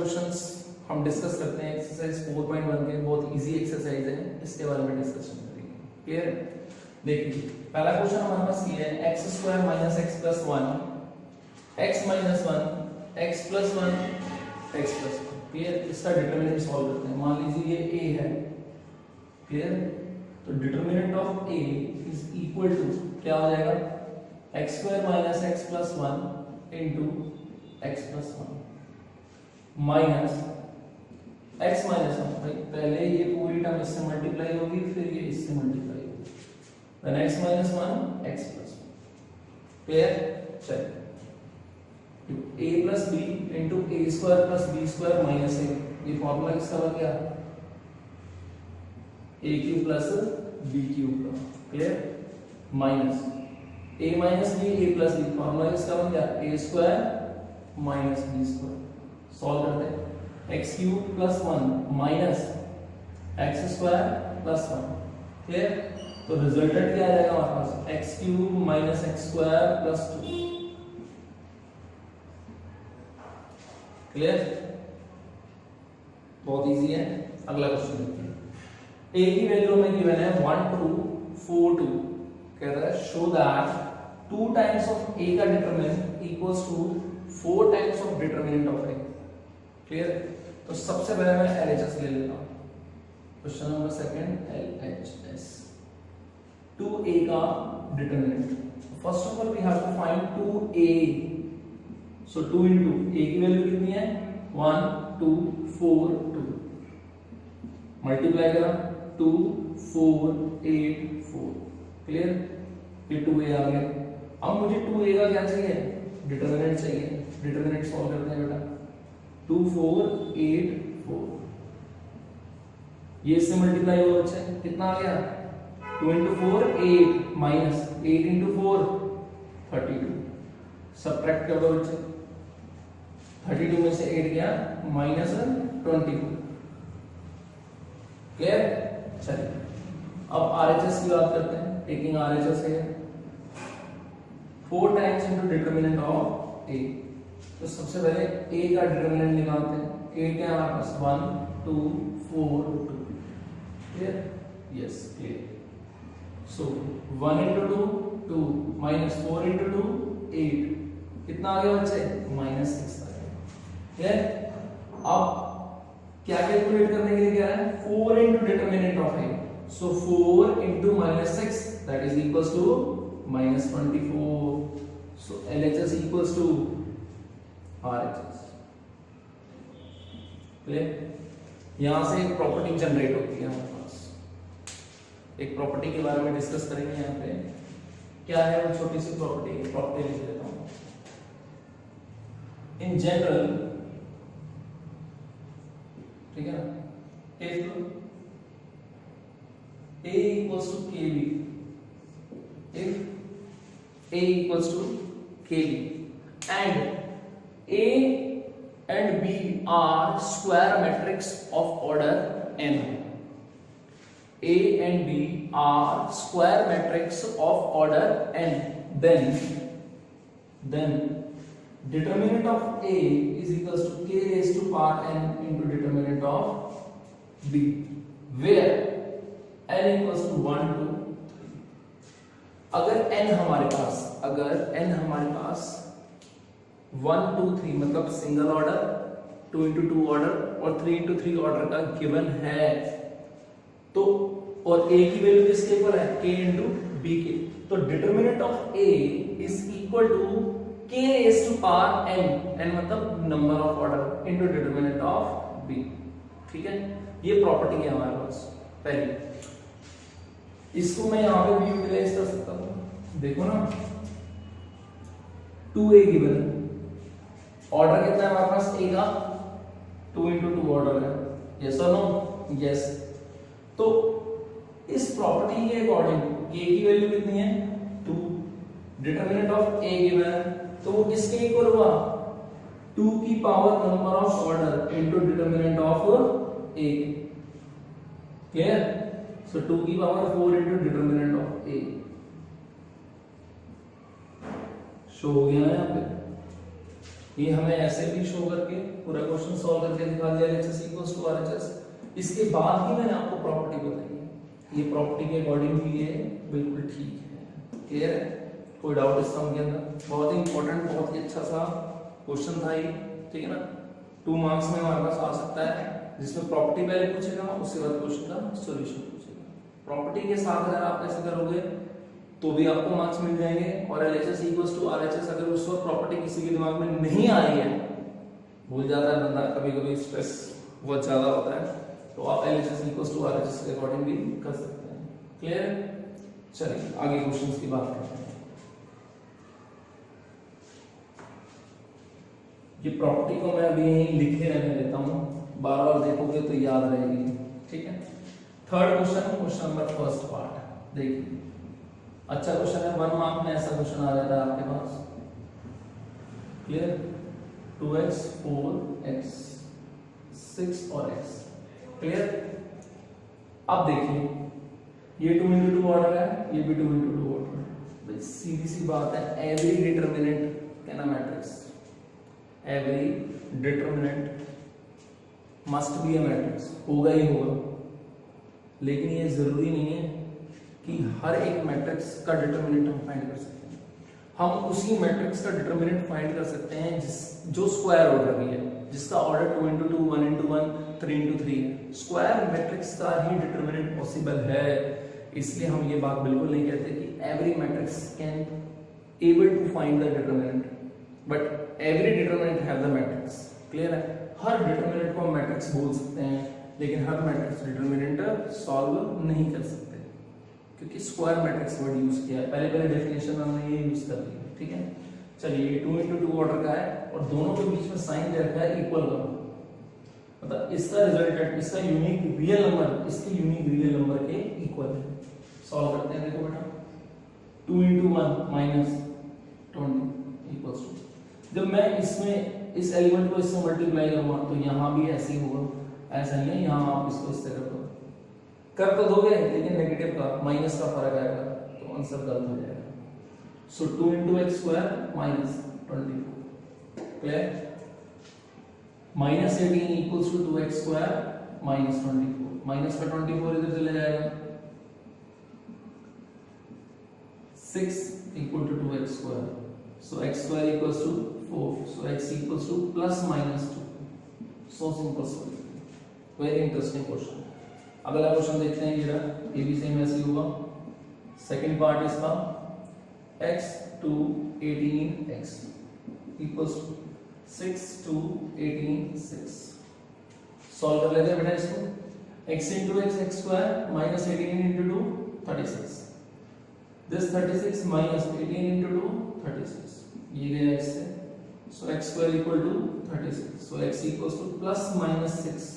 Questions हम discuss करते हैं एक्सरसाइज 4.1 के, बहुत इजी एक्सरसाइज है, इसके बारे में डिस्कशन करेंगे। क्लियर है? देखिए पहला क्वेश्चन हमारे पास ये है x square minus x plus 1 x minus 1 x plus 1 x plus 1। Clear? इसका डिटरमिनेंट सॉल्व करते हैं। मान लीजिए ये a है। क्लियर? तो determinant of a is equal to क्या हो जाएगा, x square minus x plus 1 into x plus 1 minus x minus 1। भाई पहले ये पूरी टर्म इससे मल्टीप्लाई होगी, फिर ये इससे मल्टीप्लाई होगी, then x minus 1 x plus 1। Clear? चलिए a plus b into A square plus B square minus a, ये फॉर्मूला किसका बन गया, a cube plus b cube का। Clear? Minus a minus b a plus b, formula किसका बन गया, a square minus b square. Solve करते हैं, x cube plus 1 minus x square plus 1। Clear? तो रिजल्टेंट क्या आ जाएगा हमारे पास, x cube minus x square plus 2। Clear? बहुत इजी है। अगला क्वेश्चन देखते हैं। a की वैल्यू हमें गिवन है 1 2 4 2। कह रहा है show that 2 times of a का determinant equals to 4 times of determinant of a। Clear? तो सबसे पहले मैं LHS ले लेता हूं। Question number second LHS 2a का determinant. First of all we have to find 2a। So 2 into a की वैल्यू कितनी है, 1 2 4 2। मल्टीप्लाई करा 2 4 8 4। क्लियर? ये 2a आ गया। अब मुझे 2a का क्या चाहिए, डिटरमिनेंट चाहिए। डिटरमिनेंट सॉल्व करते हैं बेटा। 2 4 8 4, ये इससे मल्टीप्लाई होगा बच्चे, कितना आ गया, 2 into 4 8 माइनस 8 into 4 32। सब्ट्रैक्ट कर दो बच्चे, 32 में से 8 गया माइनस 22। क्लियर? चलिए अब RHS की बात करते हैं। टेकिंग RHS है 4 times into determinant of a। तो सबसे पहले a का डिटरमिनेंट निकालते हैं। a क्या है हमारे पास, 1 2 4 2। Clear? Yes clear. So 1 into 2 2 minus 4 into 2 8, कितना आ गया बच्चे, माइनस 6 आ गया। क्लियर? अब क्या कैलकुलेट करने के लिए कह रहा है, 4 into determinant of a। So 4 into minus 6 that is equals to minus 24। So LHS equals to RHS। Clear? यहां से एक प्रॉपर्टी जनरेट होती है हमारे पास। एक प्रॉपर्टी के बारे में डिस्कस करेंगे। यहाँ पे क्या है वो छोटी सी प्रॉपर्टी लिख देता हूं। इन जनरल, ठीक है ना, if a equals to kb, if a equals to kb and a and b are square matrix of order n, a and b are square matrix of order n, then determinant of a is equals to k raised to power n into determinant of b, where n equals to 1 2 3। अगर n हमारे पास 1 2 3 मतलब single order, 2 into 2 order और 3 into 3 order का given है, तो और a की वैल्यू किसके इक्वल है, k into b के, तो determinant of a is equal to k raised to power n मतलब number of order into determinant of b। ठीक है? ये प्रॉपर्टी है हमारे पास पहली। इसको मैं यहां पे भी यूटिलाइज कर सकता हूं। देखो ना, 2a गिवन है, ऑर्डर कितना है हमारे पास a का, 2 into 2 ऑर्डर है। यस और नो? यस। तो इस प्रॉपर्टी के अकॉर्डिंग k की वैल्यू कितनी है, 2, डिटरमिनेंट ऑफ a गिवन है, तो वो किसके इक्वल हुआ, 2 की power number of order into determinant of a। Clear? So 2 की power 4 into determinant of a। Show हो गया ना यहाँ पे, ये हमें ऐसे भी शो करके पूरा क्वेश्चन सॉल्व करके दिखा दिया LHS इक्वल्स टू RHS। इसके बाद ही मैंने आपको प्रॉपर्टी बताई है, ये प्रॉपर्टी के अकॉर्डिंग भी ये बिल्कुल ठीक है। क्लियर है? कोई डाउट इस सम के अंदर? बहुत ही इंपॉर्टेंट, बहुत ही अच्छा सा क्वेश्चन था ये, ठीक है ना। 2 मार्क्स में हमारे पास आ सकता है, जिसमें प्रॉपर्टी पहले पूछेगा, उसके बाद क्वेश्चन का सॉल्यूशन पूछेगा। प्रॉपर्टी के साथ अगर आप ऐसे करोगे तो भी आपको मार्क्स मिल जाएंगे, और LHS इक्वल्स टू RHS अगर उस वक्त प्रॉपर्टी किसी के दिमाग में नहीं आ रही है, भूल जाता है बंदा, कभी कभी स्ट्रेस बहुत ज्यादा होता है, तो आप LHS इक्वल्स टू RHS के अकॉर्डिंग भी कर सकते हैं। क्लियर? चलिए आगे क्वेश्चंस की बात करते हैं। ये प्रॉपर्टी को मैं अभी यहीं लिखे रहने देता हूँ, बार बार देखोगे तो याद रहेगी, ठीक है। Third question, question number first part देखिए, अच्छा क्वेश्चन है, 1 मार्क में ऐसा क्वेश्चन आ जाता है आपके पास। क्लियर? 2x 4x 6 और x। क्लियर? अब देखिए ये 2 into 2 ऑर्डर है, ये भी 2 into 2 ऑर्डर है। भाई सीधी सी बात है, एवरी डिटरमिनेंट कहना matrix, every determinant must be a matrix, होगा ही होगा। लेकिन ये जरूरी नहीं है कि हर एक मैट्रिक्स का डिटरमिनेंट हम फाइंड कर सकते हैं। हम उसी मैट्रिक्स का डिटरमिनेंट फाइंड कर सकते हैं जो स्क्वायर ऑर्डर की है, जिसका ऑर्डर 2 into 2 1 into 1 3 into 3 है। स्क्वायर मैट्रिक्स का ही डिटरमिनेंट पॉसिबल है, इसलिए हम ये बात बिल्कुल नहीं कहते कि every matrix can able to find the determinant, but every determinant have the matrix. Clear है? हर डिटरमिनेंट को हम मैट्रिक्स बोल सकते हैं, लेकिन हर मैट्रिक्स डिटरमिनेंट सॉल्व नहीं कर सकते, क्योंकि स्क्वायर मैट्रिक्स वर्ड यूज किया है। पहले डिफिनेशन में हमने ये यूज कर लिया, ठीक है। चलिए 2 into 2 ऑर्डर का है, और दोनों के बीच में साइन दे रखा है इक्वल का, मतलब इसका रिजल्टेंट, इसका यूनिक रियल नंबर इसके यूनिक रियल नंबर के इक्वल है। सॉल्व करते हैं, देखो बेटा 2 into 1 minus 20 equals to, जब मैं इसमें इस एलिमेंट को इससे मल्टीप्लाई करूंगा तो यहाँ भी ऐसे ही होगा, ऐसा नहीं है यहाँ आप इसको इससे कर तो दोगे, लेकिन नेगेटिव का माइनस का फर्क आएगा, तो आंसर गलत हो जाएगा। So 2 into x square minus 24। Clear? Minus 18 equals to 2x square minus 24, minus का 24 इधर चले जाएगा, 6 equal to 2x square, so x square equals to 4, so x equals to plus minus 2। so simple solution, very interesting question। अगला question देखते हैं, ये भी same ऐसे होगा। सेकंड पार्ट इसका x to 18x equals to 6 to 18 6। Solve कर लेते हैं बेटा इसको। x into x square minus 18 into 2 36, this 36 minus 18 into 2 36, ये गया इससे, so x square equal to 36, so x equals to plus minus 6।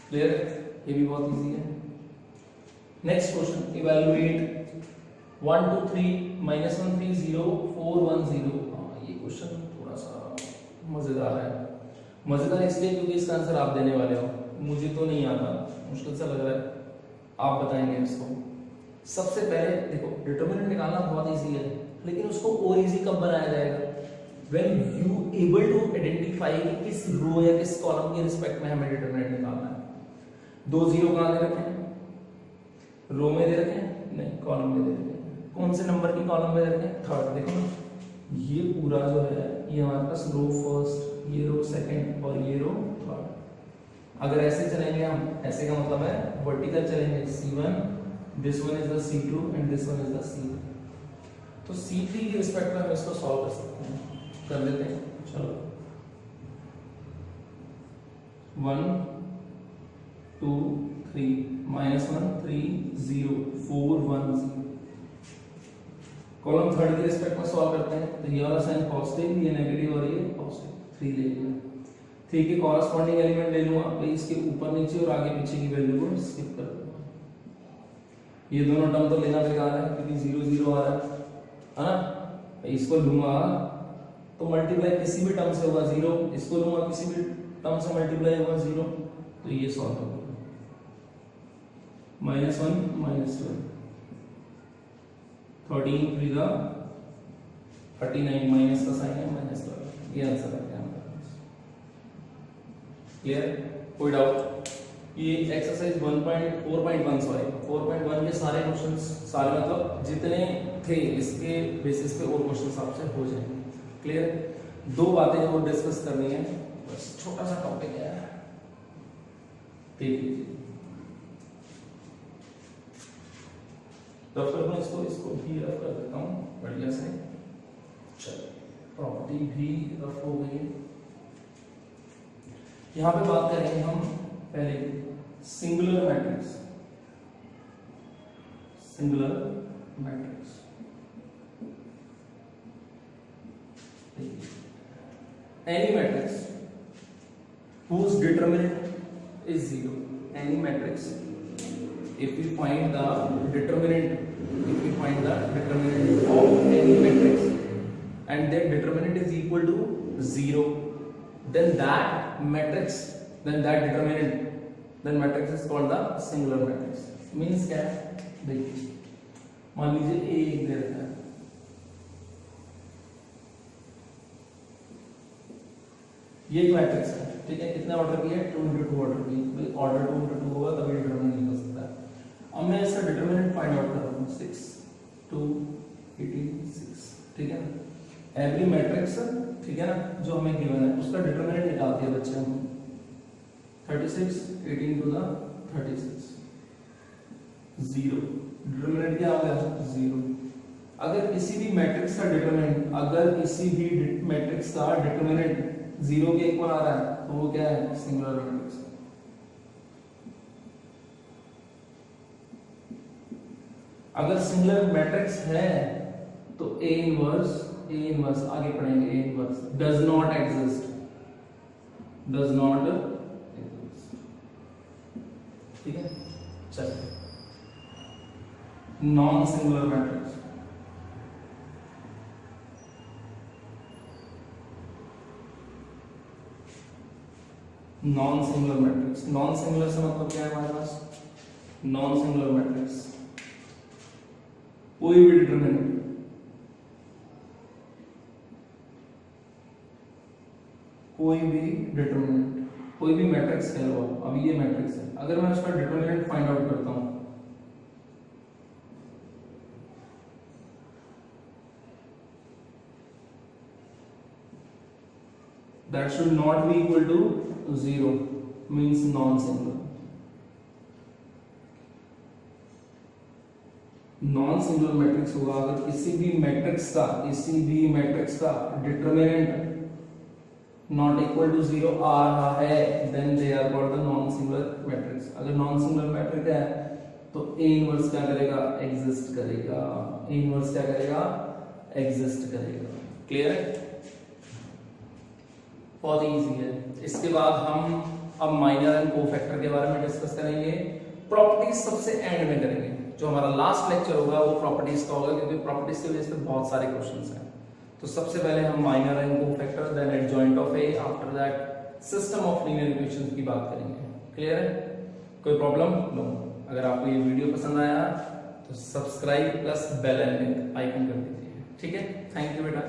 Clear? ये भी बहुत इजी है। Next question, evaluate 1 2 3 -1 3 0 4 1 0। ये क्वेश्चन थोड़ा सा मजेदार है। मजेदार इसलिए क्योंकि इसका आंसर आप देने वाले हो, मुझे तो नहीं आता, मुश्किल सा लग रहा है, आप बताएंगे इसको। सबसे पहले देखो, डिटरमिनेंट निकालना बहुत इजी है, लेकिन उसको और इजी कब बनाया जाएगा? When you able to identify कि किस रो या किस कॉलम के रिस्पेक्ट में हमें डिटरमिनेंट निकालना है। 2 0 कहाँ दे रखे हैं? रो में दे रखे हैं? नहीं, कॉलम में दे रखे हैं। कौन से नंबर की कॉलम में दे रखे हैं? थर्ड। देखो ना, ये पूरा जो है ये हमारे पास रो फर्स्ट, ये रो सेकंड और ये रो थर्ड। अगर ऐसे चलेंगे हम, ऐसे का मतलब है वर्टिकल चलेंगे, C1, this one is the C2 and this one is the C3। तो C3 के रिस्पेक्ट में हम इसको सॉल्व कर सकते हैं, कर लेते हैं। चलो 1 2 3 -1 3 0 4 1 0। कॉलम थर्ड के रिस्पेक्ट में सॉल्व करते हैं, तो ये वाला साइन पॉजिटिव, ये नेगेटिव और ये पॉजिटिव। 3 ले लिया, 3 के कॉरस्पॉन्डिंग एलिमेंट ले लूंगा, तो इसके ऊपर नीचे और आगे पीछे की वैल्यू को स्किप कर दूंगा। ये दोनों टर्म तो लेना बेकार है क्योंकि 0 0 आ रहा है ना। इसको लूंगा तो मल्टीप्लाई किसी भी टर्म से होगा 0, इसको लूंगा किसी भी टर्म से मल्टीप्लाई होगा 0, तो ये सॉल्व होगा। -1 -2 13 3 का 39 माइनस का साइन है माइनस का, ये आंसर है हमारा। क्लियर? कोई डाउट? ये एक्सरसाइज 1.4.1 सॉरी 4.1 के सारे क्वेश्चंस, सारे मतलब जितने थे इसके बेसिस पे और क्वेश्चंस आपसे हो जाएंगे। क्लियर? दो बातें और डिस्कस करनी है, बस छोटा सा टॉपिक है, देख लीजिए। रफ कर दूं इसको भी रफ कर देता हूँ बढ़िया से। चलो, प्रॉपर्टी भी रफ हो गई है। यहाँ पे बात करेंगे हम पहले singular matrix. Singular matrix any matrix whose determinant is 0, any matrix if we find the determinant of any matrix and that determinant is equal to 0, then that matrix is called the singular matrix। Means क्या है? देखिए, मान लीजिए A एक दे रखा है, ये एक मैट्रिक्स है, ठीक है, कितने ऑर्डर की है? 2 into 2 ऑर्डर की। ऑर्डर 2 into 2 होगा तभी डिटरमिनेंट निकल सकता है। अब मैं इसका डिटरमिनेंट फाइंड आउट कर रहा हूँ, 6 2 18 6, ठीक है ना। एवरी मैट्रिक्स, ठीक है ना, जो हमें गिवन है उसका डिटरमिनेंट निकालते हैं बच्चे हम। 36 18 to the 36 0, डिटरमिनेंट क्या हो गया? 0। अगर किसी भी मैट्रिक्स का डिटरमिनेंट 0 के इक्वल आ रहा है तो वो क्या है? Singular matrix. अगर सिंगुलर मैट्रिक्स है तो A इनवर्स आगे पढ़ेंगे। A inverse does not exist, ठीक है। चलिए, non singular matrix. Non singular matrix, non singular से मतलब क्या है हमारे पास? नॉन सिंगुलर मैट्रिक्स कोई भी डिटरमिनेंट, कोई भी मैट्रिक्स कह लो। अब ये मैट्रिक्स है, अगर मैं उसका डिटरमिनेंट फाइंड आउट करता हूं, that should not be equal to 0, means non-singular। Non-singular matrix होगा अगर किसी भी मैट्रिक्स का डिटरमिनेंट नॉट इक्वल टू 0 आ रहा है, then they are called the non-singular matrix. अगर नॉन-सिंगुलर मैट्रिक्स है तो A इनवर्स क्या करेगा? एग्जिस्ट करेगा। A इनवर्स क्या करेगा? एग्जिस्ट करेगा। क्लियर है? बहुत इजी है। इसके बाद हम अब माइनर एंड कोफैक्टर के बारे में डिस्कस करेंगे। प्रॉपर्टीज सबसे एंड में करेंगे। जो हमारा लास्ट लेक्चर होगा वो प्रॉपर्टीज का होगा, क्योंकि प्रॉपर्टीज के बेस पे बहुत सारे क्वेश्चंस हैं। तो सबसे पहले हम minor and cofactor, then adjoint of A, after that system of linear equations की बात करेंगे। क्लियर है? कोई प्रॉब्लम? नो। अगर आपको ये वीडियो पसंद आया तो सब्सक्राइब प्लस बेल आइकन कर दीजिए। ठीक है, थैंक यू बेटा।